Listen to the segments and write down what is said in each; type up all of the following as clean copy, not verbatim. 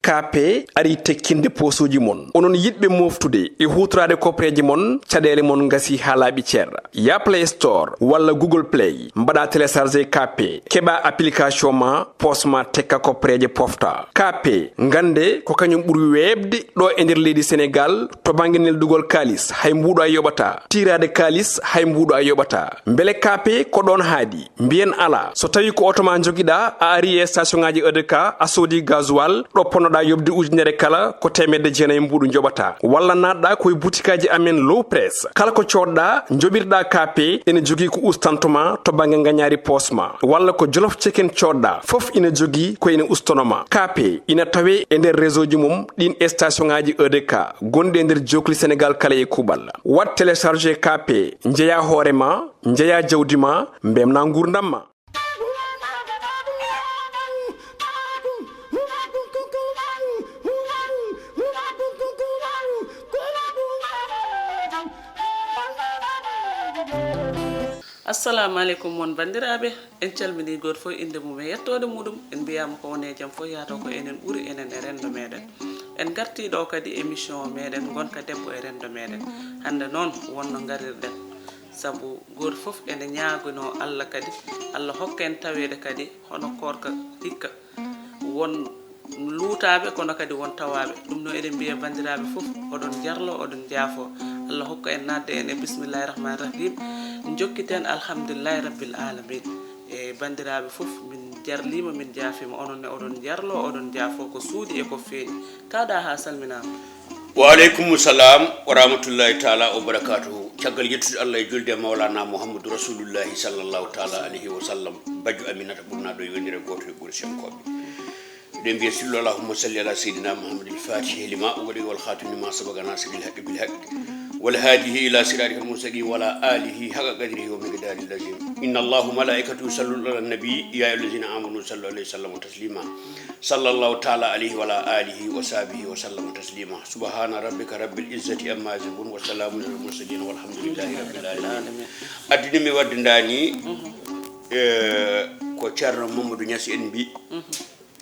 kaape ari tekkinde posuji mon onon yidɓe moftude e hutorade kopreji mon caɗele mon gasi ha laaɓi ceerra ya play store walla google play mbaɗa téléchargé kaape keɓa application ma posma tekka kopreje pofta kaape gande ko kañum ɓuuri webde ɗo e nder leydi sénégal to banggue neldugol kalis hay mbuɗo a yoɓata tirade kalis hay mbuɗo a yoɓata beele kaape ko ɗon haadi mbiyen ala so tawi ko auto ma joguiɗa a ari e station ngaji EDK a soodi gasoil ɗo ponnoɗa yobde ujunere kala ko temedde jeenayyi mbuɗu joɓata walla natɗa koye boutikaji amen low press kala ko coɗɗa joɓirɗa kaape ene jogui ko ustantoma to banggue gagnari posma walla ko jolof chicken coɗɗa foof ina jogui ko ene ustonoma kaape ina tawe e nder réseau ji mum ɗin station ngaji EDK gonɗi e nder jokli sénégal kala e kuuɓal wat téléchargé kaape jeeya hoorema jeeya jawdi ma mbemna gurdam ma. assalamu aleykum won bandiraɓe en calmini goto fof inde mum e yettode muɗum en mbiyama ko wone jaam fof yaato ko enen ɓuuri enen e rendo meɗen en garti ɗo kadi émission meɗen gonka debbo e rendo meɗen hande noon wonno garirɗen saabu goto foof ene ñaguino Allah kadi Allah hokka en tawede kadi hono korka hikka won luutaɓe kono kadi won tawaɓe ɗum no eɗen mbiya bandiraɓe foof oɗon jarlo oɗon jaafo Allah hokka en nadde en e bismillahi rahmani rahim jokkiten alhamdulillahi rabbil alamin e bandiraɓe foof min jarlima min jaafima onon ne oɗon jarlo oɗon jaafo ko suudi e ko feeñi kaɗa ha salminama. wa aleykum salam wa rahmatullahi taala wa barakatuhu caggal yettude Allah e julde mawlana mouhamadou rasulullahi sallllahu taala alayhi wa sallam bajjo aminata ɓurnaɗo e wonire goto e ɓuuri senkoɓe ɗen mbiya sillu allahumma salli ala seydina mouhamadil fatihi lima waɗi wal khatimi ma sabaga nasiril haqqi bil haqqi والهاديه إلى صراطك المستقيم وعلى آله حق قدره ومقداره العظيم إن الله ملائكته يصلون على النبي يا أيها الذين آمنوا صلوا عليه وسلم تسليما صلى الله تعالى عليه وعلى آله وصحبه وسلم تسليما سبحان ربك رب العزة عما يصفون وسلام على المرسلين والحمد لله رب العالمين أدني مي ودنداني ko Ceerno Mamadou Niass en mbi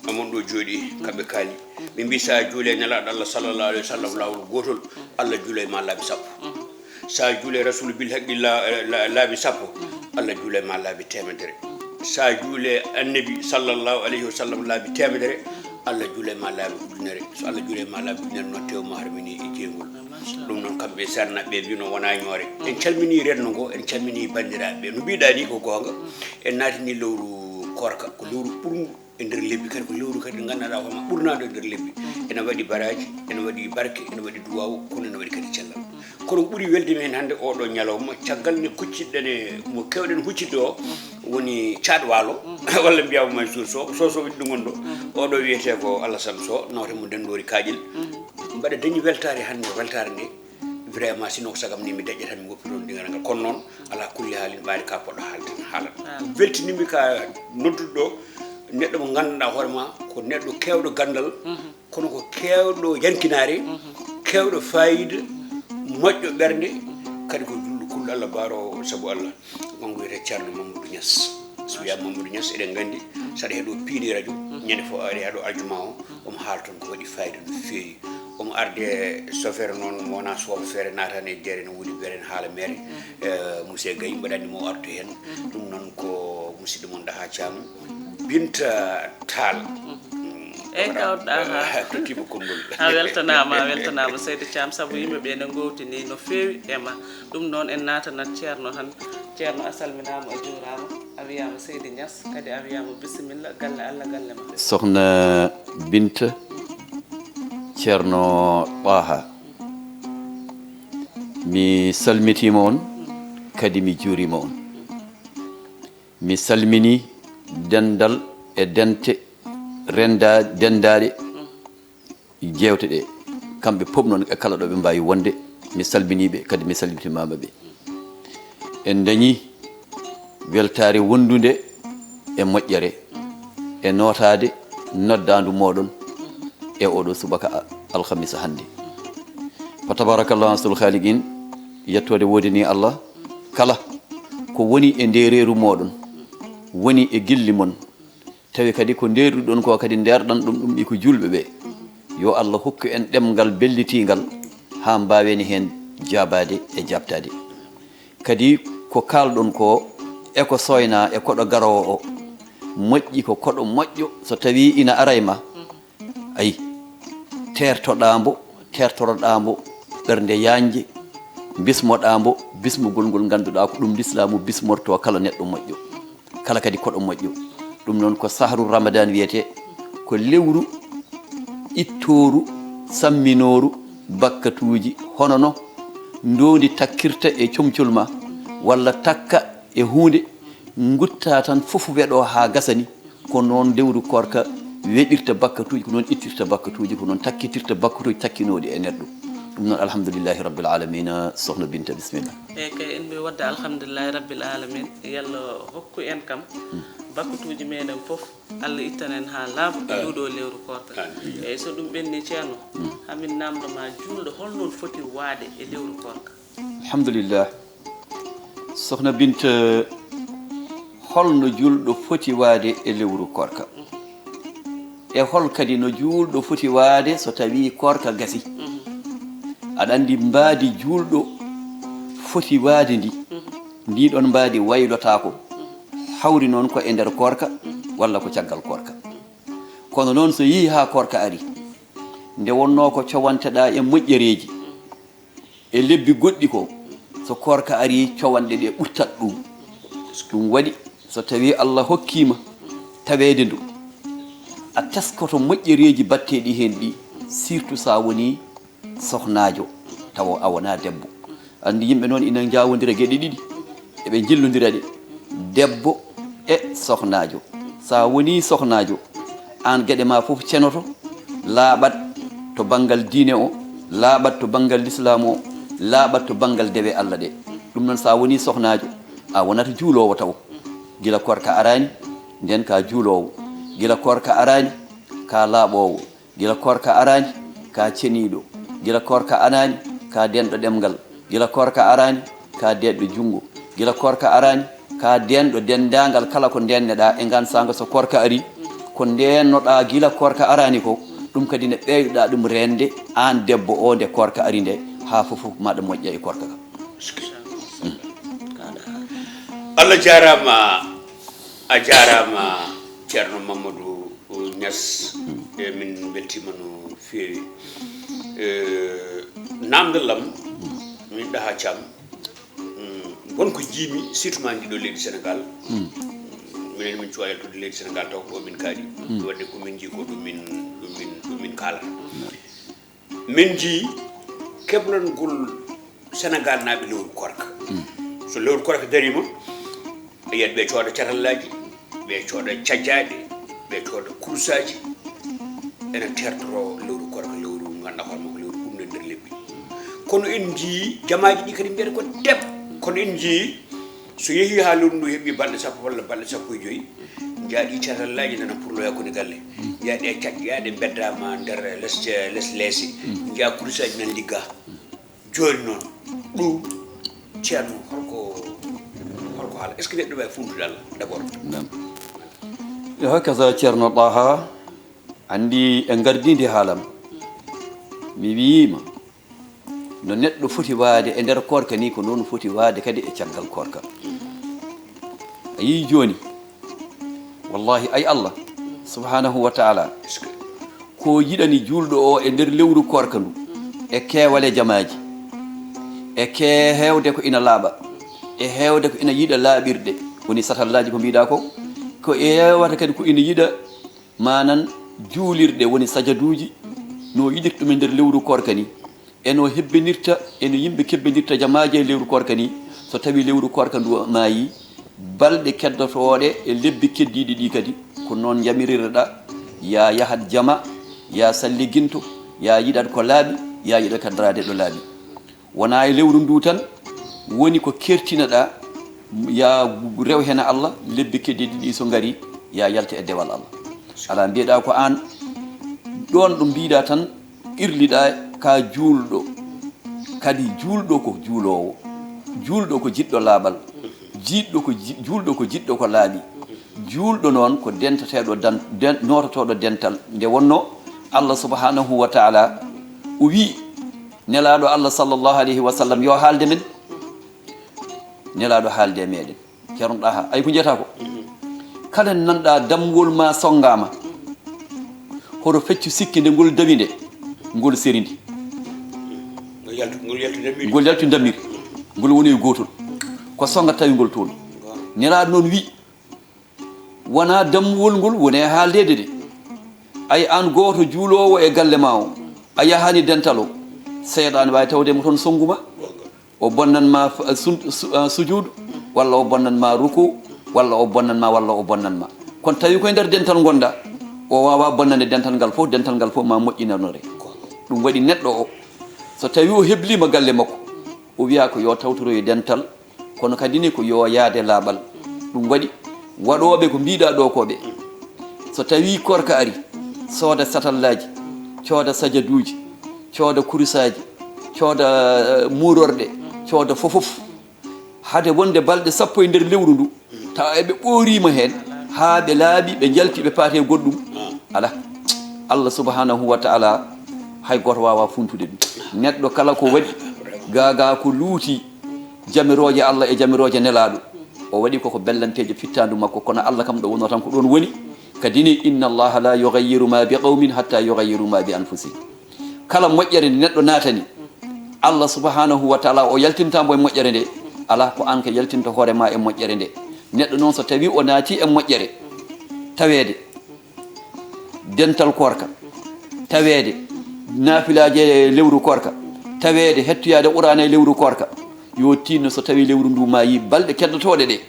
amon ɗo jooɗi kamɓe kaali ɓe mbi sa juule nelaɗo Allah sallllahu alayhi wa sallam lawol gotol Allah juule ma laabi sappo sa juule rasul bil haqqi laabi sappo Allah juule ma laabi temedere sa juule annabi sallllahu alayhi wa sallam laabi temedere Allah juule ma laabi ujunere so Allah juule ma laabi ujunere no tewma harmini e jeygol ɗum noon kamɓe sarnaɓe mbino wona ñoore en calmini renno ngo en calmini bandiraɓe no mbiɗa ni ko gonga en naatini lewru korka ko lewru ɓurgu e nder lebbi kadi ko lewru kadi ganduɗa hono ɓurnado e nder lebbi ene waɗi baraji ene waɗi barke ene waɗi duwawu kono ene waɗi kadi cellal kono ɓuuri welde men hannde oɗo ñalawma caggal ne kucciɗɗen e mo kewɗen huccidde o woni caɗ waalo walla mbiyama Mansour Sow sosoɓe ɗum gonɗo oɗo wiyete ko Alassane Sow nawtemo ndendori kaƴel mbaɗa dañi weltare hannde weltare nde vraiment sino ko sagam ni mi daƴƴa tan mi goppiɗon ɗingal ngal kono noon ala kulli haalin ɓaari ka poɗɗo haalde haalat weltinimi ka nodduɗo ɗo neɗɗo mo ganduɗa hoorema ko neɗɗo kewɗo gandal kono ko kewɗo yankinare kewɗo fayida moƴƴo ɓernde kadi ko julɗo kulɗo Allah baaro saabu Allah gongo wiyete Ceerno Mamadou Niass so wiya Mamadou Niass eɗen gandi saɗa heeɗo piini radio ñande fo ari haɗo aljuma o omo haala toon ko waɗi fayida no feewi omo arde chauffeur noon mo wona sooba feere natani e jeere no wuli beren haala mere monsieur Gaye mbaɗanni mo artu hen ɗum noon ko musidɗo mon Daha Thiam Binta Tall eyyi kawɗa ha tottima konngol a weltanama seydi Thiam saabu yimɓeɓe ne gowtini no feewi ema ɗum noon en natanat ceerno tan ceerno a salminama a juurama a wiyama Seydi Niass kadi a wiyama bisimilla galle Allah galle ma sokhna Binta ceerno Taha mi salmitima on kadi mi juurima on mi salmini dendal e dente dendaɗe jewte ɗe kamɓe pop noon e kala ɗo ɓe mbawi wonde mi salminiɓe kadi mi salmitimama ɓe en dañi weltare wondude e moƴƴere e notade noddandu moɗon e oɗo subaka alhamisa hande fa tabarakallahu ahsanul khaliqin yettode wodini Allah kala ko woni e ndereru moɗon woni e gilli mon tawi kadi ko nderuɗon ko kadi nderɗan ɗum ɗum ɗi ko julɓe ɓe yo Allah hokku en ɗemgal bellitingal ha mbawen hen jabade e jabtade kadi ko kalɗon ko eko soyna e koɗo garowo o moƴƴi ko koɗo moƴƴo so tawi ina arayma ayi tertoɗambo tertoroɗambo ɓernde yanje bismoɗambo bismugol ngol ganduɗa ko ɗum l'islamu bismorto kala neɗɗo moƴƴo kala kadi koɗo moƴƴo ɗum noon ko sahru ramadan wiyete ko lewru ittoru samminoru bakkatuji hono no ndondi takkirta e comcol ma walla takka e hunde gutta tan fof weɗo ha gasani ko noon lewru korka weɗirta bakkatuji ko noon ittirta bakkatuji ko noon takkitirta bakkatuji takkinoɗi e neɗɗo ɗum noon alhamdulillahi rabbil alamina sohna Binta bisimilla e kay en mbi wadde alhamdulillahi rabbil alamin yalla hokku en kam bakkatuji meɗen fof Allah ittanen ha laaɓa e ɗuɗo lewru korka eyyi so ɗum ɓenni ceerno hamin namdoma julɗo holnon foti waade e lewru korka alhamdulillah sohna Binta holno julɗo foti waade e lewru korka e hol kadi no julɗo foti waade so tawi korka gasi aɗa andi mbaadi julɗo foti waade ndi ɗon mbaadi waylotako hawri noon ko e nder korka walla ko caggal korka kono noon so yii ha korka ari nde wonno ko cowanteɗa e moƴƴereji e lebbi goɗɗi ko so korka ari cowanɗe ɗe ɓurtat ɗum waɗi so tawi Allah hokkima tawede ndu a teskoto moƴƴereji batteɗi hen ɗi surtout sa woni sohnajo tawa a wona debbo andi yimɓe noon ina jawodira gueɗe ɗiɗi eɓe jillodira ɗe debbo e sohnajo sa woni sohnajo an gueɗe ma fof cenoto laaɓat to banggal diine o laaɓat to banggal l'islam o laaɓat to banggal dewe Allah ɗe ɗum noon sa woni sohnajo a wonata juulowo taw gila korka arani nden ka juulowo gila korka arani ka laaɓowo gila korka arani ka ceniɗo gila korka arani ka denɗo ɗemgal gila korka arani ka deɗɗo jungo gila korka arani ka denɗo dendagal kala ko denneɗa e gan sanga so korka ari ko ndennoɗa gila korka arani ko ɗum kadi ne ɓeyɗa ɗum rende an debbo o nde korka ari nde ha fof maɗa moƴƴa e korka kam Allah jarama a jarama ceerno Mamadou Niass e min beltima no feewi namdallam min ɗaha cam wonko jiimi surtout ma ndiɗo leydi Sénégal minen min cuwa yaltude leydi Sénégal taw ko ɗo min kaaɗi wadde komin jii ko ɗum min kalata min jii keblongol Sénégal naaɓe lewru korka so lewru korka darima e yiyat ɓe cooda catallaji ɓe cooda cajjaɗe ɓe cooda kursaji ene tertoro lewru korka lewru ganduɗa hoorema ko lewru ɗumde nder lebbi kono en jii jamaji ɗi kadi mbiyata ko deb kono en jii so yeehi ha lewru ndu heeɓi balɗe sappo walla balɗe sappo e joyyi jaaɗi catallaji nana pourlo yakkude galle jaaɗi e cagƴaɗe beddama nder les leese jaa kursaji nan ligga joni noon ɗum ceerno holko haala est ce que neɗɗo wawi fundude Allah d' abord yo hakaza ceerno ɗaha andi e gardidi haalam mi wiyima no neɗɗo foti waade e nder korka ni ko noon foti waade kadi e caggal korka a yii joni wallahi ay Allah subhanahu wa taala ko yiɗani julɗo o e nder lewru korka ndu e keewale jamaji e hewde ko ina laaɓa e hewde ko ina yiɗa laaɓirɗe woni satallaji ko mbiɗa ko e hewata kadi ko ina yiɗa manan juulirɗe woni sajaduji no yiɗirta ɗum e nder lewru korka ni eno hebbinirta eno yimɓe kebbinirta jamaji e lewru korka ni so tawi lewru korka ndu maayi balɗe keddotoɗe e lebbi keddiɗi ɗi kadi ko noon jamirirɗa ya yahat jama ya salliginto ya yiɗat ko laaɓi ya yiɗa kadrade ɗo laaɓi wona e lewru ndu tan woni ko kertinaɗa ya rew hen Allah lebbi keddiɗi ɗi so ngari ya yalta e dewal Allah ala mbiyeɗa ko an ɗon ɗo mbiɗa tan irliɗa ka juulɗo kadi juulɗo ko juulowo juulɗo ko jiɗɗo laaɓal juulɗo ko jiɗɗo ko laaɓi juulɗo noon ko dentateɗo nototoɗo dental nde wonno Allah subhanahu wa ta'ala o wi nelaɗo Allah sallllahu alayhi wa sallam yo haalde men nelaɗo haalde e meɗen ceerno ɗaha ay ko jeyata ko kala nanɗa damgol ma songama hoto feccu sikki nde ngol dawi nde ngol seridi ngol yaltu dammiri ngol woni e gotol ko songa tawi ngol toon nelaɗo noon wi wona dammuwol ngol woni e haaldede de ay an goto juulowo e galle ma o a yahani dental o seyɗani wawi tawdemo toon songuma o bonnanma sujudu walla o bonnanma ruku walla o bonnanma kono tawi koye nder dental gonɗa o wawa bonnande dental ngal fof ma moƴƴinanore ɗum waɗi neɗɗo o so tawi o heblima galle makko o wiya ko yo tawtoroye dental kono kadi ni ko yo yaade laaɓal ɗum waɗi waɗoɓe ko mbiɗa ɗo koɓe so tawi korka ari sooda satallaji cooda sajaduji cooda kurusaji cooda murorɗe cooda fofof hade wonde balɗe 10 e nder lewru ndu tawa eɓe ɓoorima hen ha ɓe laaɓi ɓe jalti ɓe paate goɗɗum ala Allah subhanahu wa ta'ala hay goto wawa funtude ɗum neɗɗo kala ko waɗi gaga ko luuti jamiroje Allah e jamiroje nelaɗo o waɗi koko bellanteje fittandu makko kono Allah kam ɗo wonno tan ko ɗon woni kadini inna allaha la yughayyiru ma bi qawmin hatta yughayyiru ma bi anfusihim kala moƴƴere nde neɗɗo natani Allah subhanahu wa ta'ala o yaltintamo e moƴƴere nde ala ko an ka yaltinta hoorema e moƴƴere nde neɗɗo noon so tawi o naati e moƴƴere tawede dental korka tawede nafilaji e lewru korka tawede hettoyade qur'ana e lewru korka yo tinno so tawi lewru ndu ma yi balɗe keddotoɗe ɗe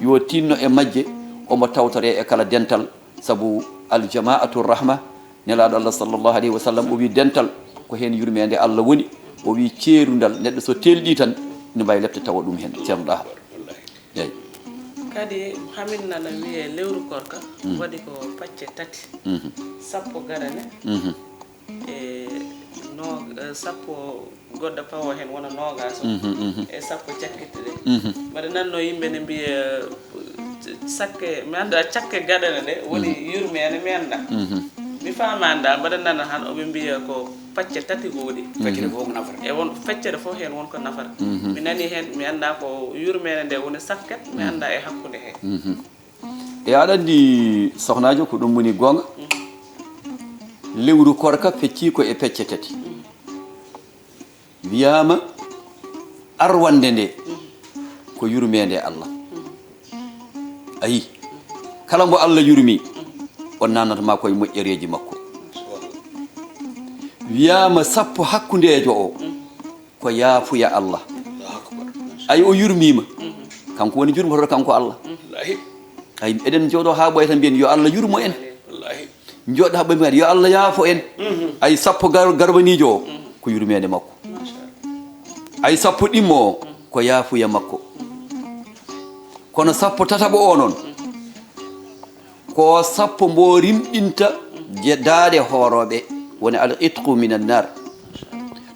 yo tinno e majje omo tawtore e kala dental sabu aljama'atu rahma nelaɗo Allah sallllahu alayhi wa sallam o wi dental ko hen yurmede Allah woni o wi ceerudal neɗɗo so telɗi tan no mbawi lebte tawa ɗum hen ceerno ɗaha eyi kadi hamin nana wiye lewru korka waɗi ko pacce tati sappo garane e sappo goɗɗo pawo hen wona nogas e sappo cakkite ɗe mbaɗa nanno yimɓe ne mbiya sakke mi anda cakke gaɗane ɗe woni yurmene mi anda mi famanda mbaɗa nana han oɓe mbiya ko pacce tati goɗi feccere fof ko nafata e won feccere fof hen wonko nafata mi nani hen mi anda ko yurmene nde woni sakket mi anda e hakkude he e aɗa andi sohnajo ko ɗum woni gonga lewru korka fecci ko e pecce tati wiyama arwande nde ko yurmede Allah ayi kala mbo Allah yurmi on nanatama koye moƴƴereji makko wiyama sappo hakkudejo o ko yaafuya Allah ayi o yurmima kanko woni jurmotoɗo kanko Allah ayi eɗen jooɗo ha ɓoya tan mbiyen yo Allah yurmo en jooɗo ha ɓoya yo Allah yaafo en ayi sappo garbanijo o ko yurmede makko ay sappo ɗimmo o ko yaafuya makko kono sappo tataɓo o noon ko sappo mbo rimɗinta daade hooroɓe woni al itqu min annar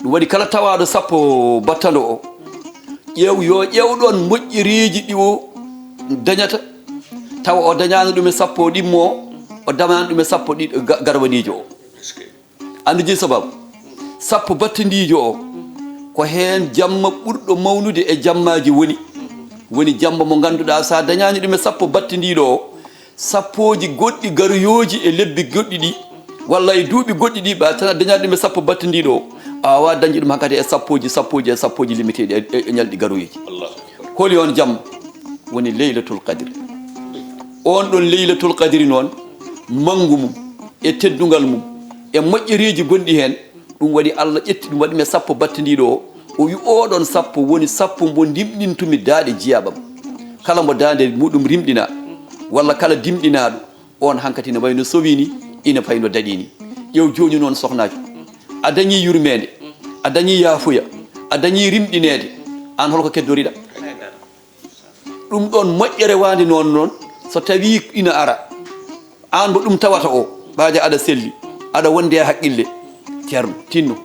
ɗum waɗi kala tawaɗo sappo battalo o ƴeew yo ƴewɗon moƴƴereji ɗi o dañata tawa o dañani ɗum e sappo ɗimmo o damani ɗum e sappo garbanijo o andu ji sababu sappo battandijo o ko hen jamma ɓurɗo mawnude e jammaji woni jamma mo ganduɗa sa dañani ɗum e sappo battandiɗo o sappoji goɗɗi garoyoji e lebbi goɗɗi ɗi walla e duuɓi goɗɗi ɗi ɓa tan a dañani ɗum e sappo battandiɗo o a wawa dañde ɗum hakkadi e sappoji limiteɗi e ñalɗi garoyoji holi on jamma woni leylatul qadre on ɗon leylatul qadri noon mangu mum e teddugal mum e moƴƴereji gonɗi hen ɗum waɗi Allah ƴetti ɗum waɗi me sappo battandiɗo o wi oɗon sappo woni sappo mbo dimɗintumi daaɗe jiyaɓam kala mbo dande muɗum rimɗina walla kala dimɗinaɗo on hankkati ne wayno sowini ina fayno daɗini ƴew joni noon sohnajo a dañi yurmede a dañi yaafuya a dañi rimɗinede an holko keddoriɗa ɗum ɗon moƴƴere wande noon so tawi ina ara an mbo ɗum tawata o ɓaaja aɗa selli aɗa wonde e haqqille ceerno tinno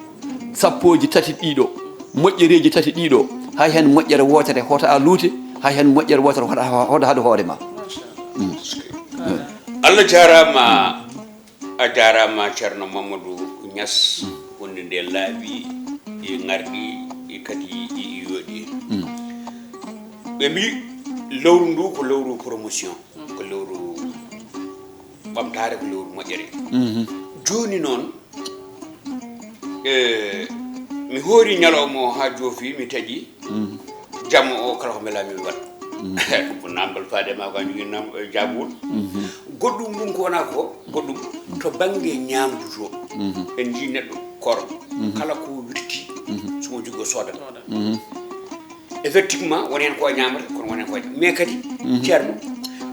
sappoji tati ɗiɗo moƴƴereji tati ɗiɗo hay hen moƴƴere wotere hoto a luute hay hen moƴƴere wotere hoto haade hoore ma Allah jarama a jarama ceerno mamadou Niass wonde nde laaɓi e garɗi e kadi e yooɗi ɓe mbi lewru ndu ko lewru promotion ko lewru ɓamtare ko lewru moƴƴere joni noon mi hoori ñalawma o ha joofi mi taƴi jamma o kala ko melami mi waɗ ɗum ko nambal faadema ko jogui jabuwol goɗɗum ɗum ko wona ko goɗɗum to banggue ñamdu to en ji neɗɗo koro kala ko wirti somo jogui o soodat effectivement woni hen ko ñamata kono woni hen ko mais kadi ceerno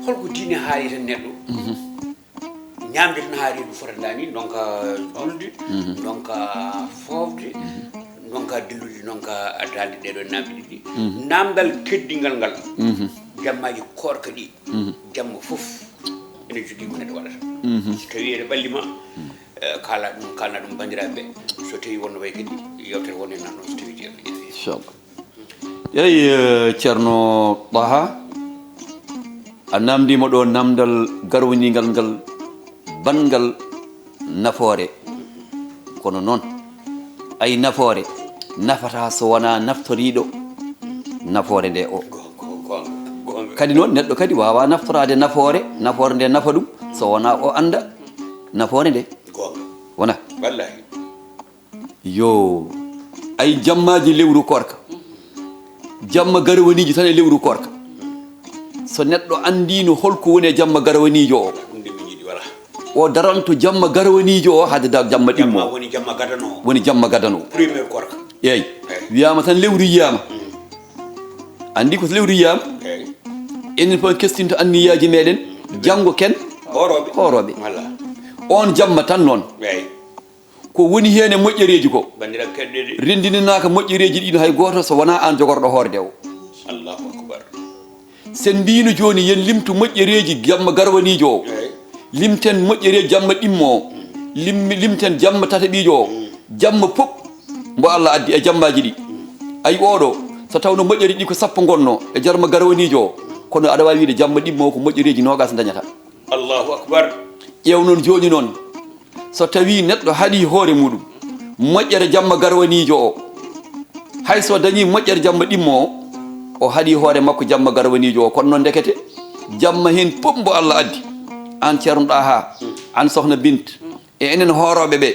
holko diine haali tan neɗɗo ñamde tan haari ɗum fotandani donka julde donka fofde donka dillude donka addalde ɗeɗo namɗe ɗiɗi namdal keddingal ngal jammaji korka ɗi jamma foof ene jogui ko neɗɗo waɗata so tawi ene ɓallima kalna ɗum bandiraɓeɓe so tawi wonno way kadi yewtere wonne nanno so tawi jeeɗo inchallah yeyi ceerno Taha a namdima ɗo namdal garwanigal ngal bangal nafoore kono noon ay nafoore nafata so wona naftoriɗo nafoore nde o kadi noon neɗɗo kadi wawa naftorade nafoore nde nafa ɗum so wona o anda nafoore nde wona wallahi yo ay jammaji lewru korka jamma garwaniji tan e lewru korka so neɗɗo andino holko woni e jamma garwanijo o o daranto jamma garwanijo o hade da jamma ɗimmo woni jamma gadano premier korka yeyi wiyama tan lewru yiyama andi ko lewru yiyama enen fof kestinto anniyaji meɗen janggo ken horoɓe on jamma tan noon ko woni hen e moƴƴereji ko rendininaka moƴƴereji ɗino hay goto so wona an jogorɗo horde o allahu akbar sen mbino joni yen limtu moƴƴereji jamma garwanijo o limten moƴƴere jamma ɗimmo o limten jamma tataɓijo o jamma fof mbo Allah addi e jammaji ɗi ayi oɗo so tawno moƴƴere ɗi ko sappo gonno e jarma garwanijo o kono aɗa wawi wiide jamma ɗimmo o ko moƴƴereji nogas dañata allahu akbar ƴeew noon joni noon so tawi neɗɗo haaɗi hoore muɗum moƴƴere jamma garwanijo o hay so dañi moƴƴere jamma ɗimmo o haaɗi hoore makko jamma garwanijo o kono noon dekete jamma hen fof mbo Allah addi an ceerno Ɗaha an sohna Bint e enen hooroɓe ɓe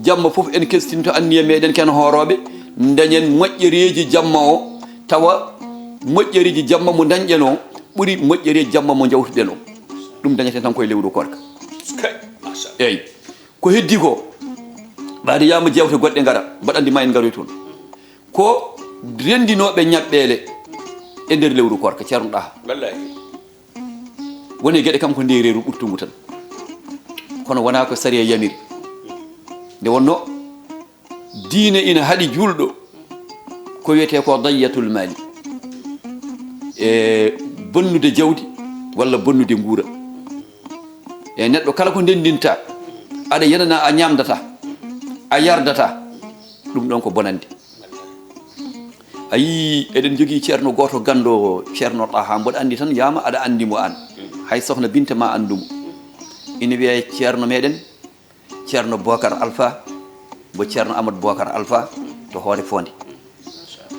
jamma fof en kestinto anniya meɗen ken hooroɓe dañen moƴƴereji jamma o tawa moƴƴereji jamma mo dañƴen o ɓuuri moƴƴereji jamma mo jawtuɗen o ɗum dañeten tan koye lewru korka eyyi ko heddi ko ɓaade yama jewte goɗɗe gara mbaɗandi ma en garoy toon ko rendinoɓe ñaɓɓele e nder lewru korka ceerno Ɗaha wallahi woni gueɗe kam ko ndereru ɓurtugu tan kono wona ko sari e yamiri nde wonno diine ina haaɗi julɗo ko wiyete ko dayyatul mali e bonnude jawdi walla bonnude guura e neɗɗo kala ko ndendinta aɗa yenana a ñamdata a yardata ɗum ɗon ko bonande ayi eɗen jogui ceerno goto gando ceerno Ɗaha mboɗo andi tan yama aɗa andimo an hay sohna Binte ma andumo ina wiye ceerno meɗen ceerno Bocar Alpha mbo ceerno Amadou Bocar Alpha to Hoore Fonde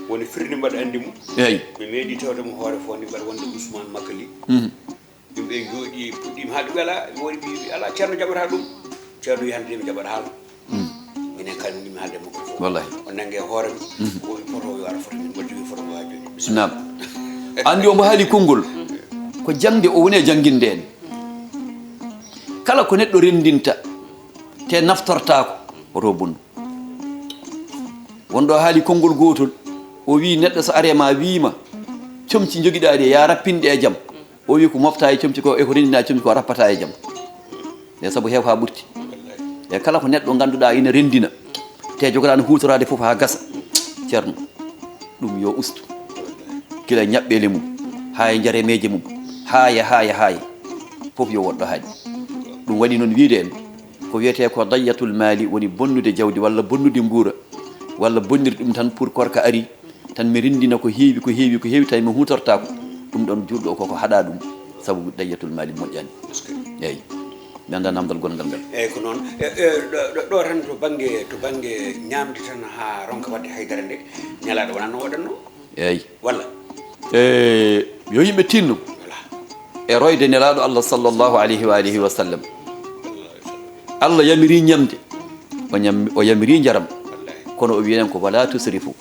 woni firnde mbaɗa andi mo eyyi mi meeɗi tawdemo Hoore Fonde mbaɗa wonde Ousmane Makali yimɓe jooɗi puɗɗima haalde ɓe ala woni ɓi ala ceerno jaɓata ɗum ceerno wi hande mi jaɓata haala minen kalminimi haalde makko fof wallahi o nangue hoore o wi poto o wara foto min mbaɗa jogui foto mo ha joni nam andi omo haali konngol ko jangde o woni e janguinde en kala ko neɗɗo rendinta te naftortako oto bonnu wonɗo haali konngol gotol o wi neɗɗo so arema wiima comci joguiɗaɗi ya rappinɗe e jaam o wi ko mofta e comci ko e ko rendina comci ko rappata e jaam e saabu heew ha ɓurti e kala ko neɗɗo ganduɗa ina rendina te jogoɗano hutorade foof ha gasa ceerno ɗum yo ustu gila ñaɓɓele mum ha e jaremeje mum haaya fof yo woɗɗo haaɗi ɗum waɗi noon wiide en ko wiyete ko dayyatul mali woni bonnude jawdi walla bonnude guura walla bonnirde ɗum tan pour korka ari tan mi rendina ko heewi tawi mi hutortako ɗum ɗon julɗo koko haɗa ɗum saabu dayyatul mali moƴƴani eyyi mi anda namdal gongal ngal eyyi ko noon ɗo tan to banggue ñamde tan ha ronka wadde haydara nde ñalaɗo wona no waɗanno eyyi walla yo yimɓe tinno e royde nelaɗo Allah sallllahu alayhi wa alihi wa sallam Allah yamiri ñamde o yamiri jaram kono o wiyen ko wala tusrifu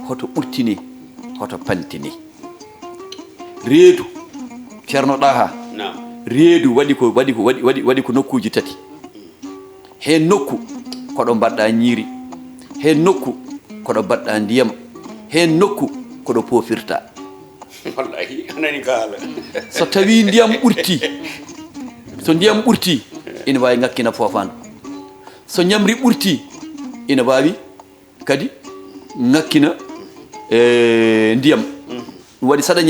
hoto ɓurtini hoto pantini reedu ceerno ɗaha reedu waɗi ko nokkuji tati hen nokku koɗo mbaɗɗa ñiiri hen nokku koɗo mbaɗɗa ndiyam hen nokku koɗo pofirta wallahi anani kaala so tawi ndiyam ɓurti ina wawi ngakkina fofandu so ñamri ɓurti ina wawi kadi ngakkina ndiyam ɗum waɗi saɗa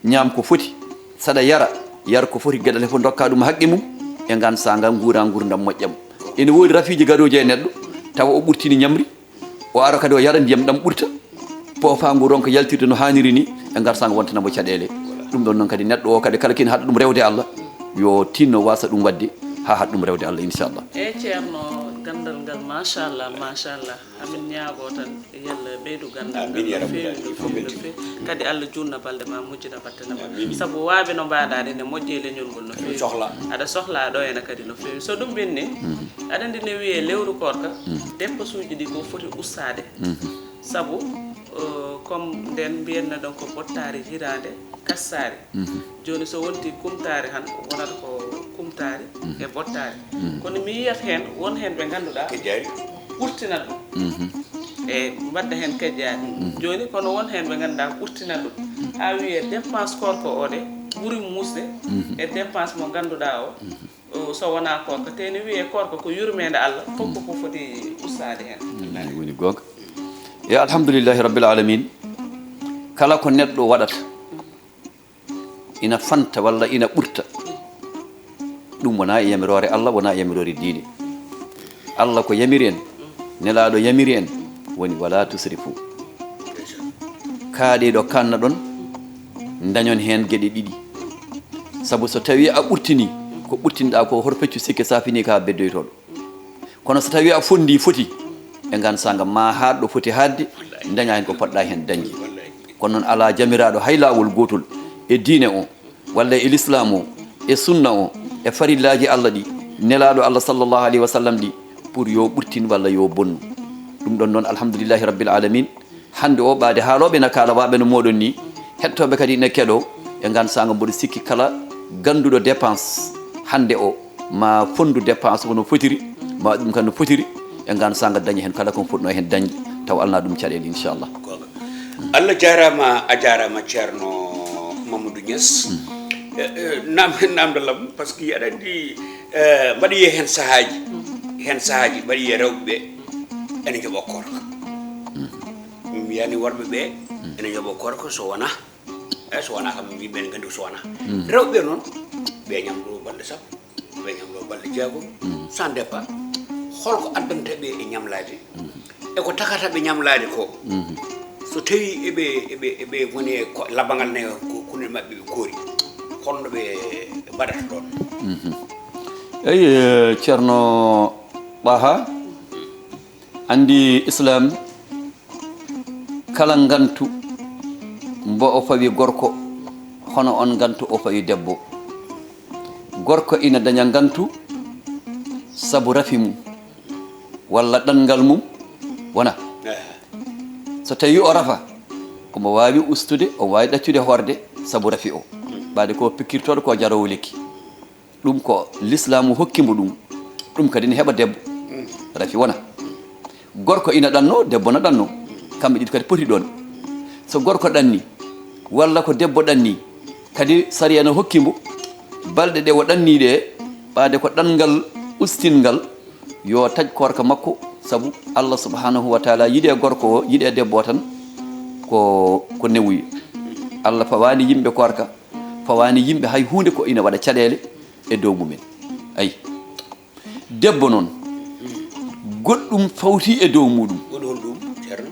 ñaam ko foti saɗa yara ko foti gueɗal fof dokka ɗum haqqe mum e gan saga gurdam moƴƴam ene woodi rafiji gadoji e neɗɗo tawa o ɓurtini ñamri o ara kadi o yara ndiyam ɗam ɓurta poofangu ronka yaltirde no hanniri ni e ngar saga wontanamo caɗele ɗum ɗon noon kadi neɗɗo o kadi kala kene haɗa ɗum rewde Allah yo tinno wasa ɗum wadde ha haɗa ɗum rewde Allah inchallah ceerno gandal ngal machallah amin ñaago tan yalla ɓeydu gandal ngal no feewi no feewi kadi Allah junna balɗe ma mujjina battanama saabu waaɓe no mbaɗaɗe ne moƴƴe leñol ngol no feewi aɗa sohla ɗo ene kadi no feewi so ɗum ɓenni aɗa andi ne wiye lewru korka dépense uji ɗi ko foti ustade saabu comme nden mbiyenno ɗon ko bottari hirande kassari joni so wonti kumtari han wonata ko kumtari e bottari kono mi yiyat hen won hen ɓe ganduɗa ɓurtina ɗum e mbadda hen kejjari joni kono won hen ɓe ganduɗa ɓurtina ɗum ha wiye dépense korko o de ɓuuri musde e dépense mo ganduɗa o so wona korko te ne wiye korko ko yurmede Allah fof ko foti ustade hen woni gonga e alhamdoulillahi rabbil alamin kala ko neɗɗo waɗata ina fanta walla ina ɓurta ɗum wona e yamirore Allah wona e yamirore diine Allah ko yamiri en nelaɗo yamiri en woni wala tusrifu kaaɗeɗo kanna ɗon dañon hen gueɗe ɗiɗi saabu so tawi a ɓurtini ko ɓurtinɗa ko hoto feccu sikke safini ka beddoytoɗo kono so tawi a foti e gan saga ma haɗɗo foti hadde daña hen ko poɗɗa hen dañde kono noon ala jamiraɗo hay lawol gotol e diine o walla e l'islam o e sunna o e farillaji Allah ɗi nelaɗo Allah sallllahu alayhi wa sallam ɗi pour yo ɓurtin walla yo bonnu ɗum ɗon noon alhamdoulillahi rabbil alamin hande o ɓaade haaloɓe na kala waɓe no moɗon ni hettoɓe kadi ina keɗo e gan saga mboɗo sikki kala ganduɗo dépense hande o ma fondu dépense wono fotiri ma ɗum kam no fotiri e gan saga dañi hen kala kon fotno hen dañde taw alna ɗum caɗele inchallah Allah jarama a jarama ceerno Mamadou Niass namdalam par ce que aɗa andi mbaɗa yiye hen sahaji mbaɗa yiye rewɓeɓe ene jooɓo korka mi wiyani worɓe ɓe ene jooɓo korka so wona kam yimɓe ne gandi so wona rewɓe noon ɓe ñamɗo balɗe sappo ɓe ñamɗo balɗe jeegom sans départ holko addantaɓe e ñamlade eko takataɓe ñamlade ko so tawi eɓe woni e labagal ne kone mabɓe ɓe koori holno ɓe mbaɗata ɗon eyi ceerno ɓaha andi islam kala gantu mbo o fawi gorko hono on gantu o fawi debbo gorko ina daña gantu sabu rafi mum walla ɗanngal mum wona so tawi o rafa omo wawi ustude o wawi ɗaccude horde sabu rafi o ɓaade ko pikkirtoɗo ko jarowo lekki ɗum ko l'islamu hokkimo ɗum kadi ne heɓa debbo rafi wona gorko ina ɗanno debbo no ɗanno kamɓe ɗiɗi kadi poti ɗon so gorko ɗanni walla ko debbo ɗanni kadi sariya no hokkimo balɗe ɗe o ɗanniɗe ɓaade ko ɗanngal ustingal yo taj korka makko sabu Allah subhanahu wa taala yiɗe gorko o yiɗe debbo tan ko newuyi Allah fawani yimɓe korka fawani yimɓe hay hunde ko ina waɗa caɗele e dow mumen ayi debbo noon goɗɗum fawti e dow muɗum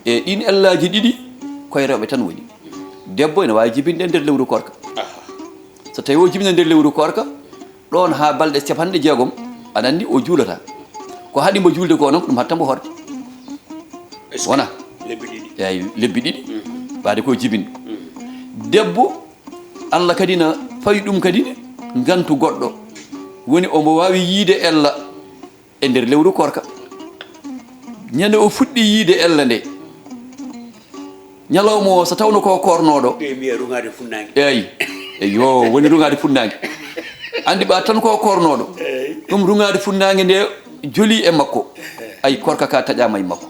e ɗin ellaji ɗiɗi koye rewɓe tan woni debbo ene wawi jibinde nder lewru korka so tawi o jibina nder lewru korka ɗon ha balɗe capanɗe jeegom aɗa andi o juulata ko haɗimo julde ko noon ko ɗum hattanmo horde wona lebbi ɗiɗi eyi lebbi ɗiɗi ɓaade ko jibini debbo Allah kadi na fawi ɗum kadi gantu goɗɗo woni omo wawi yiide ella e nder lewru korka ñande o fuɗɗi yiide ella nde ñalawma o so tawno ko kornoɗo e mbiya rungade funnague eyi yo woni rungade funnague andi ɓa tan ko kornoɗo ɗum rungade funnague nde joli e makko ay korka ka taƴama e makko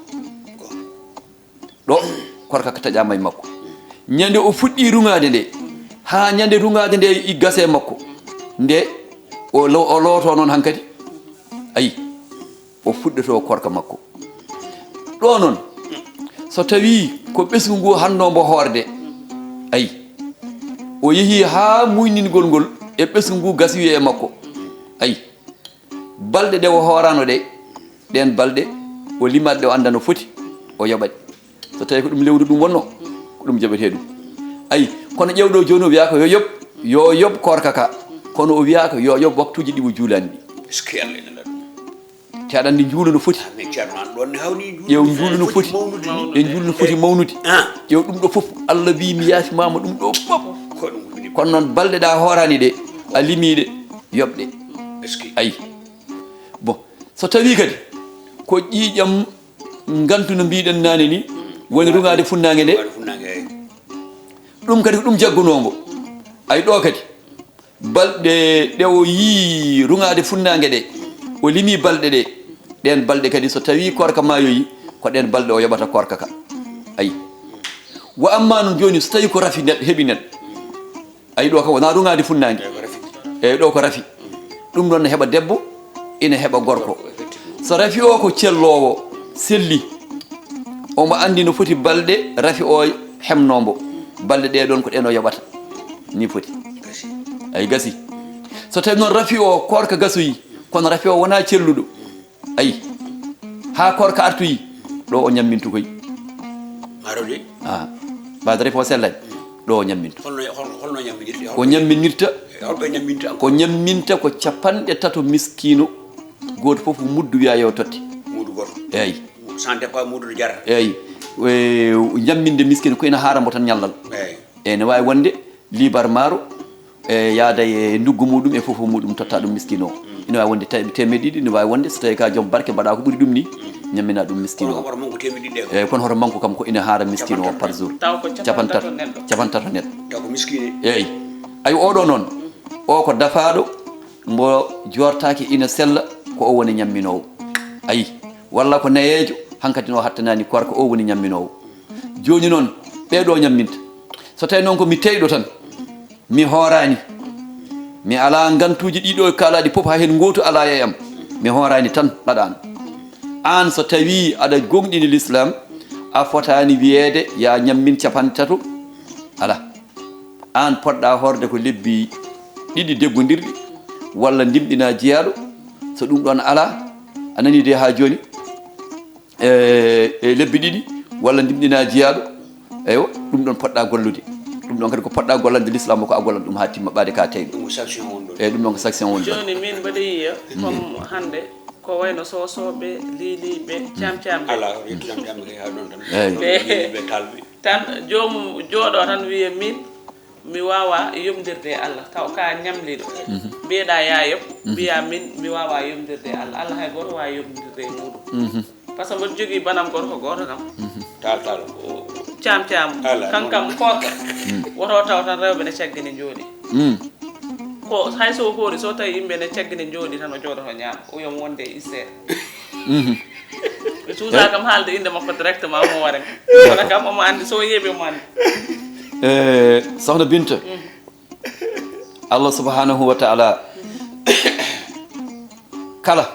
ɗo korka ka taƴama e makko ñande o fuɗɗi rungade nde ha ñande rungade nde i gase makko nde o looto noon hankkadi ayi o fuɗɗoto korka makko ɗo noon so tawi ko ɓesgu ngu hannombo hoorde ayi o yeehi ha muyningol ngol e ɓesgu ngu gasi e makko ayi balɗe ɗe o horano ɗe ɗen balɗe o limat ɗe o anda no foti o yoɓaɗi so tawi ko ɗum lewru ɗum wonno ko ɗum jaɓete ɗum ayi kono ƴewɗo joni o wiyaka yo yoɓ korka ka kono o wiyaka yo yoɓ waktuji ɗi o juulani ɗi est ce que Allah ene ɗum te aɗa andi juulu no foti mais ceerno an ɗon ne hawni ƴeew juulu no foti e juulu no foti mawnude ƴeew ɗum ɗo fof Allah wi mi yaafimama ɗum ɗo fof ko ɗum woni kono noon balɗe ɗa horani ɗe a limiɗe yoɓɗe est ce que ayi bon so tawi kadi ko ƴiiƴam gantu no mbiɗen nane ni woni rungade funnague nde waɗa funnague eyi ɗum kadi ko ɗum jaggunomo ay ɗo kadi balɗe ɗe o yii rungade funnague ɗe o limi balɗe ɗe ɗen balɗe kadi so tawi korka mayoyi ko ɗen balɗe o yoɓata korka ka ayi wa amma noon joni so tawi ko rafi neɗɗo heeɓi neɗɗo ayi ɗo kam wona rungade funnague eyyi ɗo ko rafi ɗum ɗon ne heeɓa debbo ina heeɓa gorko so rafi o ko cellowo selli omo andi no foti balɗe rafi o hemnombo balɗe ɗe ɗon ko ɗen o yoɓata ni foti ayi gasi so tawi noon rafi o korka gasoyi kono rafi o wona celluɗo ayi ha korka artoyi ɗo o ñammintu koy marode mbade rafi o sellani ɗo o ñammintu holno ñamminirte ko ñamminirta holɓe ñamminta ko ñamminta ko capanɗe tato miskino goto foof muddu wiya yo totte mudu goto eyyi sans départ mudu ɗo jarata eyyi ñamminde miskino ko ina haarambo tan ñallal eyyi eyyi ne wawi wonde libar maaro e yaada e nduggu muɗum e fofo muɗum totta ɗum miskino o ina wawi wonde temedde ɗiɗi ne wawi wonde so tawi ka joom barke mbaɗa ko ɓuuri ɗum ni ñammina ɗum miskino o oto manko temedde ɗiɗi eyyi kono hoto manque kam ko ina haara miskino o par jour taw ko capantato capantato neɗɗo taw ko miskine eyyi ayi oɗo noon o ko dafaɗo mbo jortaki ina sella ko o woni ñamminowo ayi walla ko nayejo hankkadi no hattanani korka o woni ñamminowo joni noon ɓeɗo ñamminta so tawi noon ko mi teyɗo tan mi horani mi ala gantuji ɗiɗo kalaɗi poof ha hen goto ala e am mi horani tan ɗaɗano an so tawi aɗa gonɗini l'islam a fotani wiyede ya ñammin capantato ala an poɗɗa horde ko lebbi ɗiɗi deggodirɗi walla ndimɗina jeyaɗo so ɗum ɗon ala a nani de ha joni e lebbi ɗiɗi walla ndimɗina jeyaɗo eyo ɗum ɗon poɗɗa gollude ɗum ɗon kadi ko poɗɗa gollande l'islam ko a gollan ɗum ha timma ɓaade ka teyɗo ɗum ko sanction won ɗo eyyi ɗum ɗon ko sanction woni ɗon joni min mbaɗa yiya comme hande ko wayno sosoɓe liiliɓe camcamɓe ala yettuɗam jamɓe kay ha ɗon tan eyyi ɓe talɓe tan jomum jooɗo tan wiya min mi wawa yomdirde e Allah taw ka ñamliɗo mbiyeɗa ya yob mbiya min mi wawa yomdirde e Allah Allah hay goto wawi yomdirde e muɗum par ce que mboɗo jogui banam goto ko goto kam tal cam kankam korka woto taw tan rewɓe ne caggini jooɗi ko hay so hoori so tawi yimɓe ne caggini jooɗi tan o jooɗoto ñaama o yom wonde e isseede mi suusa kam haalde inde makko directement mo ware kono kam omo andi so yeeɓi omo andi sohna Binta Allah subhanahu wa ta'ala kala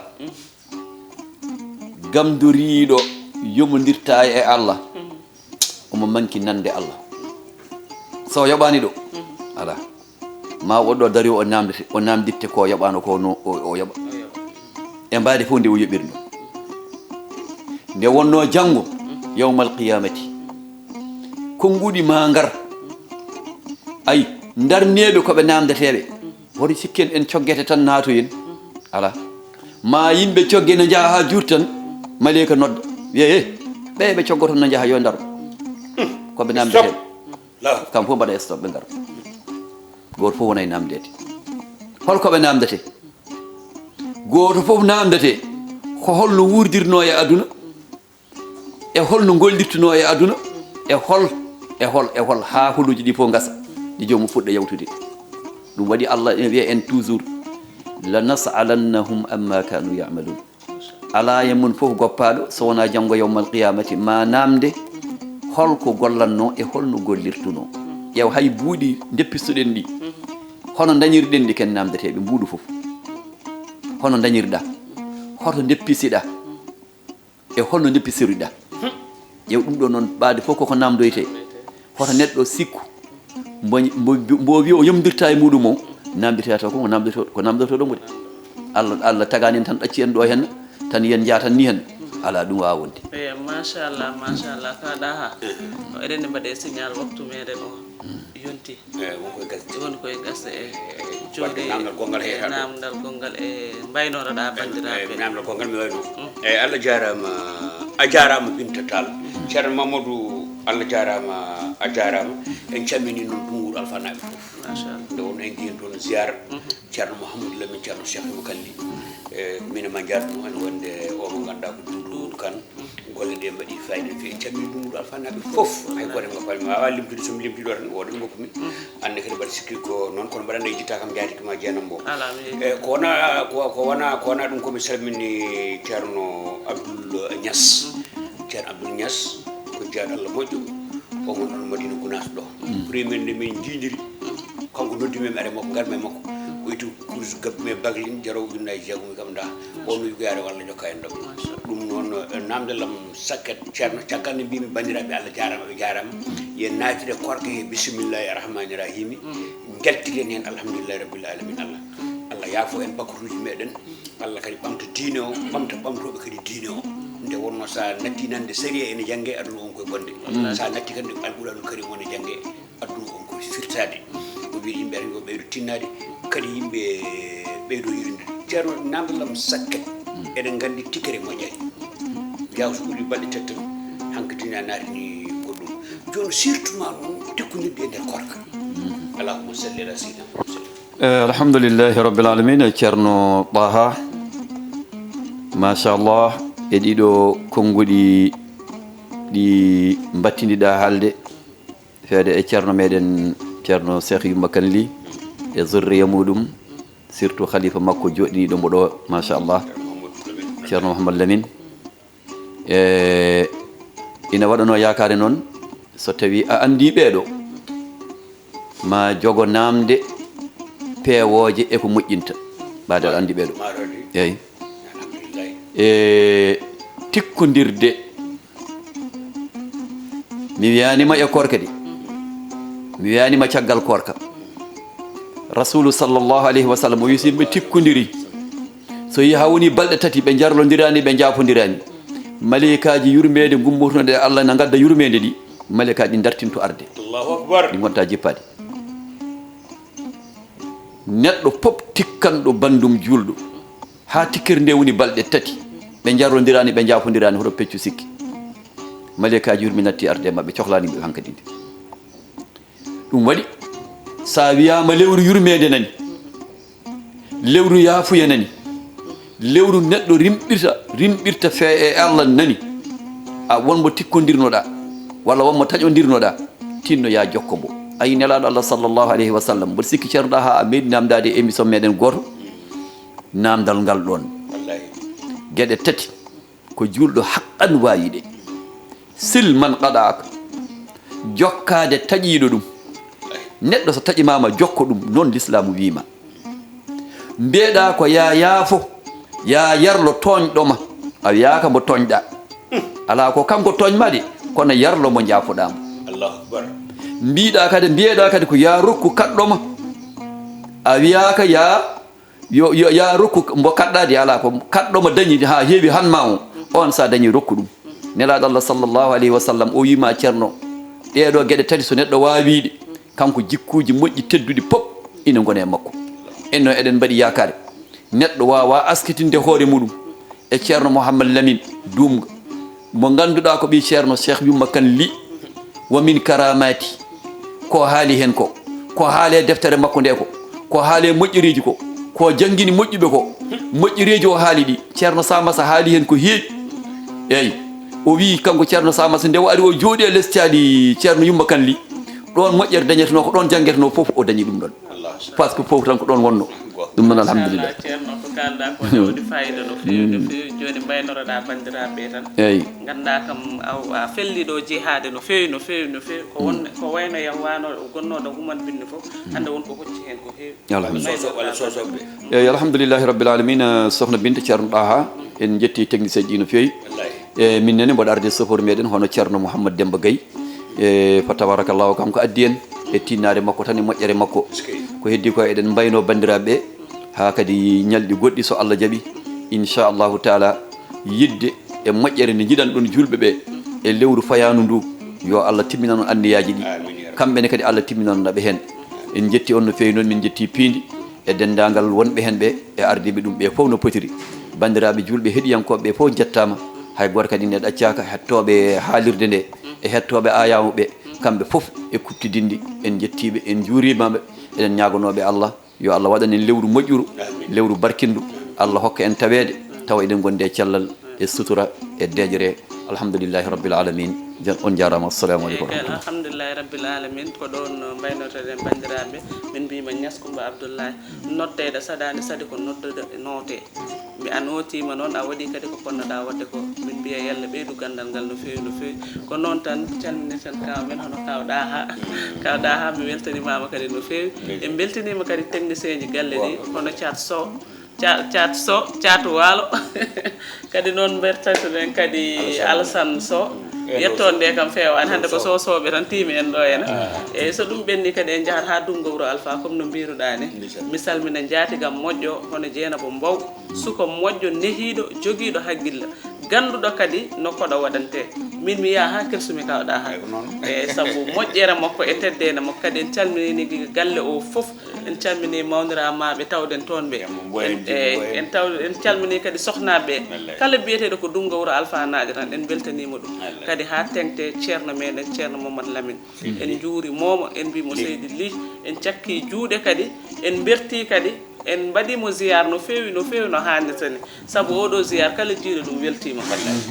gamdoriɗo yomodirta e Allah omo manki nande Allah so yoɓani ɗo ala ma woɗɗo dari o namditte ko yoɓano ko no o yoɓa e mbadi fof nde o yoɓirno nde wonno janggo yawmal qiyamati konnguɗi ma ngar ayi darneɓe koɓe namdeteɓe woto sikken en coggete tan naatoyen ala ma yimɓe cogge no jaha ha juur tan maleyka nodda wiye ɓe ɓe coggoto no jaha yo ndaro koɓe namdete kam fof mbaɗa stop ɓe ngara goto fof wona e namdede holkoɓe namdete goto fof namdete ko holno wurdirno e aduna e holno gollirtuno e aduna e hol ha holuji ɗi fof gasa ɗi jomum fuɗɗa yawtude ɗum waɗi allah ene wiya en toujours la nasalannahum amma kanu yamalun ala e mun fof goppaɗo so wona janggo yawmal qiyamati ma namde holko gollanno e holno gollirtuno ƴeew hay buuɗi deppistuɗen ɗi hono dañirɗen ɗi ken namdeteɓe mbuuɗu fof hono dañirɗa hoto deppisiɗa e holno deppisiriɗa ƴeew ɗum ɗo noon ɓaade fof koko namdoyte hoto neɗɗo sikku mbo wi o yomdirta e muɗum o namdeteta ko namdoto ɗo mboɗi allah tagani en tan ɗacci en ɗo henna tan yen jatan ni hen ala ɗum wawa wonde eyi machallah kaɗa ha o eɗen ne mbaɗe signal waktu meɗen o yonti woni koye gasde e jooɗe namdal gongal e mbaynoroɗa bandiraɓe namdal gongal mi wayno eyyi allah jarama a jarama Binta Tall ceerno Mamadou allah jarama a jarama en cammini noon ɗum wuuro Alpha naɓe foof machallah nde wonno en jiyen toon ziyara ceerno Mouhamadou Lamine ceerno Cheikh Moukalli mine ma jarno en wonde o mo ganduɗa ko Doudou Kane golle ɗe mbaɗi fayida no fewi en cammini ɗum wuuro Alpha naɓe foof hay goto ngo palmi ma wawa limtude somi limtiɗo tan woɗon gokku min anne kadi mbaɗa sikki ko noon kono mbaɗa jitta kam jaati kama jeenam bo ko wona ɗum komi salmini ceerno Abdoul Niass ceerno Abdoul Niass ko jaaɗo Allah moƴƴo o gon ɗon Madina Gounass ɗo premier nde min jidiri kanko noddimi are makko garmi e makko ko itu course gabbe baglin jaraw ujunnaji jeegom kam da on wi yaare walla jokka en ɗum ɗum noon namdelam sakket ceerno caggal nde mbimi bandiraɓe Allah jarama ɓe jarama yen naatire korka he bisimillahi arrahmani rahimi jaltiren hen alhamdulillahi rabbil alamin Allah yaafo en bakatuji meɗen Allah kadi ɓamta diine o ɓamtoɓe kadi diine o nde wonno sa natti nande sérié ene jangge aduna on koye bonde sa natti kadi alɓuɗanum karim wone jangge aduna on koye firtade o wiide yimɓe tan yo ɓeydo tinnade kadi yimɓe ɓeydo yirinde ceerno namdalam sakket eɗen gandi tikkere moƴƴani yaw so ɓuuri balɗe tati tan hankkatini a naatini goɗɗum joni surtout ma noon tekkodirde e nder korka allahumma salli ala sayyidina alhamdulillahi rabbil alamin ceerno Taha machallah e ɗiɗo konguɗi ɗi battidiɗa haalde feede e ceerno meɗen ceerno Cheikh Yumba Kane Ly e zurriya muɗum surtout khalifa makko joɗiniɗo mbo ɗo machallah ceerno Mouhamadou Lamine ina waɗano yakare noon so tawi a andi ɓeeɗo ma jogo namde peewoje e ko moƴƴinta ɓaade aɗa andi ɓeeɗo eyyi e tikkodirde mi wiyanima e korka de mi wiyanima caggal korka rasulu sallllahu alayhi wa sallam o wi so yimɓe tikkodiri so yi ha woni balɗe tati ɓe jarlodirani ɓe jafodirani malikaji yurmede gummortonde Allah na gadda yurmede ɗi malikaji ɗi dartinto arde Allahu akbar ɗi gonta jippade neɗɗo pop tikkanɗo bandum julɗo ha tikkere nde woni balɗe tati ɓe jarlodirani ɓe jafodirani hoto peccu sikki malikaji yurmi natti arde mabɓe cohlani ɓe hankadi nde ɗum waɗi sa wiyama lewru yurmede nani lewru yaafuya nani lewru neɗɗo rimɓirta fe e Allah nani a wonmo tikkodirnoɗa walla wonmo taƴodirnoɗa tinno ya jokko mbo ayi nelaɗo Allah sallllahu alayhi wa sallam mboɗo sikki ceernoɗa ha a meeɗi namdade émission meɗen goto namdal ngal ɗon gueɗe tati ko julɗo haqqan wayiɗe sil man qaɗaka jokkade taƴiɗo ɗum neɗɗo so taƴimama jokko ɗum noon l'islamu wima mbiyeɗa ko ya yaafo ya yarlo toñɗoma a wiyaka mbo toñɗa ala ko kanko toñma de kono yarlo mo jaafoɗamo Allahu akbar mbiyeɗa kadi ko ya rokku kaɗɗoma a wiyaka ya rokku mbo kaɗɗade ala ko kaɗɗoma dañi ha heewi hanma on sa dañi rokku ɗum nelaɗo Allah sallllahu alayhi wa sallam o wima ceerno ɗeɗo gueɗe tati so neɗɗo wawiɗe kanko jikkuji moƴƴi tedduɗi pop ina gone makko enno eɗen mbaɗi yakare neɗɗo wawa askitinde hoore muɗum e ceerno Mouhammad Lamine Dumga mo ganduɗa ko ɓi ceerno Cheikh Yumma Kane Ly wa min karamati ko haali hen ko haale deftere makko nde ko haale moƴƴiriji ko jangguini moƴƴuɓe ko moƴƴireji o haali ɗi ceerno Samassa haali hen ko heewi eyyi o wi kanko ceerno Samassa nde o ari o jooɗi e less caali ceerno Yumma Kane Ly ɗon moƴƴere dañeteno ko ɗon janggueteno foof o dañi ɗum ɗon par ce que foof tan ko ɗon wonno ɗum noon alhamdulillah ceerno ko kalɗa ko jooɗi fayida no fewi no fewi joni mbaynoroɗa bandiraɓe tan eyyi ganda kam a felliɗo jihade no fewi no fewi no fewi ko wayno yahwano gonnoɗo human binne foof hande wonko hocci hen ko heewi walla sosoɓe eyyi alhamdulillahi rabbil alamin sokhna Binta ceerno ɗaha en jetti technicien ji no fewi e min nene mboɗo arde chauffeur meɗen hono ceerno Mouhammad Demba Gaye e fa tabarakallahu kam ko addi en e tinnade makko tan e moƴƴere makko ko heddi ko eɗen mbayno bandiraɓe ha kadi ñalɗi goɗɗi so Allah jaaɓi inchallahu taala yidde e moƴƴere nde jiɗan ɗon julɓe ɓe e lewru fayanu ndu yo Allah timminan on anniyaji ɗi kamɓene kadi Allah timminanaɓe hen en jetti on no fewi noon min jetti piindi e dendagal wonɓe hen ɓe e ardiɓe ɗum ɓe fof no potiri bandiraɓe julɓe heɗiyankoɓe ɓe fof jettama hay goto kadi ne ɗaccaka hettoɓe haalirde nde e hettoɓe ayamuɓe kamɓe fof e kuttidindi en jettiɓe en juurimaɓe eɗen ñagonoɓe Allah yo Allah waɗan en lewru moƴƴuru lewru barkindu Allah hokka en tawede tawa eɗen gonde e cellal e sutura e deƴere alhamdulillahi rabbil alamin on jarama assalamu aleykum alhamdulillahi rabbil alamin ko ɗon mbaynotoɗen bandiraɓe min mbima Niascoumba Abdoulaye noddede saɗani sadi ko noddude noote mi a notima noon a waɗi kadi ko ponnoɗa wadde ko min mbiya yalla ɓeydu gandal ngal no fewi no fewi ko noon tan calminirten kaw men hono kawɗa ha mi weltanimama kadi no fewi en beltanima kadi technicien ji galle ɗi hono Thiat Sow Thiatou Walo kadi noon bertatoɗen kadi Alassane Sow yettode kam fewani hande ko sosoɓe tan tiimi en ɗo ene eyyi so ɗum ɓenni kadi en jahat ha Dungo Wuro Alpha comme no mbiruɗa ni mi salmina jaatigam moƴƴo hono Dieynaba Mbow suko moƴƴo nehiɗo joguiɗo haqqille ganduɗo kadi no koɗo waɗante min mi yaha ha kersumi kawɗa ha e saabu moƴƴere makko e teddede makko kadi en calminini galle o foof en calmini mawniramaɓe tawɗen toon ɓe en calmini kadi sohnaɓe kala biyeteɗo ko Dungo Wuro Alpha naɓe tan en beltanima ɗum kadi ha tengte ceerno meɗen ceerno Mamadou Lamine en juuri momo en mbimo Seydi Ly en cakki juuɗe kadi en berti kadi en mbaɗimo ziyar no fewi no hannirta ni saabu oɗo ziyar kala jiiɗo ɗum weltima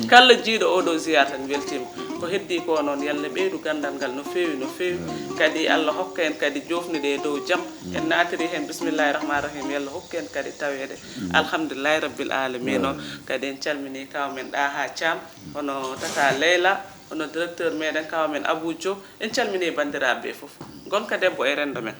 kala jiiɗo oɗo ziyar tan weltima ko heddi ko noon yalla ɓeydu gandal ngal no fewi kadi Allah hokka en kadi jofnude e dow jaam en natiri hen bismillahi rahmani rahim yalla hokka en kadi tawede alhamdulillahi rabbil alamin o kadi en calmini kaw men Ɗaha Thiam hono Tata Leyla hono directeur meɗen kaw men Abou Diop en calmini bandiraɓe foof gonka debbo e rendo men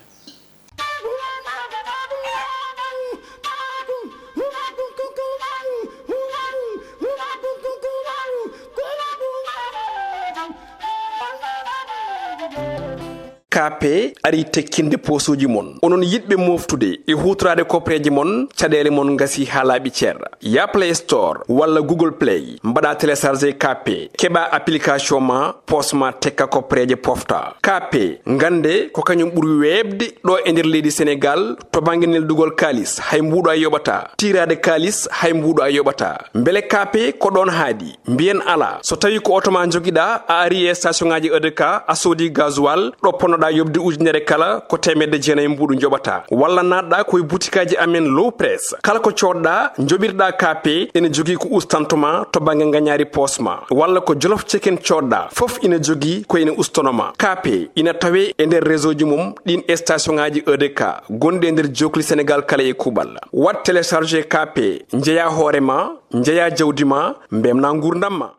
KP ari tekkinde posuji mon onon yidɓe moftude e hutorade kopreji mon caɗele mon gasi ha laaɓi ceerra ya Play Store walla Google Play mbaɗa téléchargé KP keɓa application ma posma tekka kopreje pofta KP gande ko kañum ɓuuri webde ɗo e nder leydi Sénégal to banggue neldugol kalis hay mbuɗo a yoɓata tirade kalis hay mbuɗo a yoɓata beele KP ko ɗon haadi mbiyen ala so tawi ko auto ma joguiɗa a ari e station ngaji EDK a soodi gasoil ɗo ponnoɗa yobde ujunere kala ko temedde jeenayyi mbuɗu joɓata walla natɗa koye boutikaji amen low press kala ko coɗɗa joɓirɗa KP ene jogui ko ustantoma to banggue gagnari posma walla ko jolof chicken coɗɗa foof ina jogui ko ene ustonoma KP ina tawe e nder réseau ji mum ɗin station ngaji EDK gonɗi e nder jokli Sénégal kala e kuuɓal wat téléchargé KP jeeya hoorema jeeya jawdi ma mbemna gurdam ma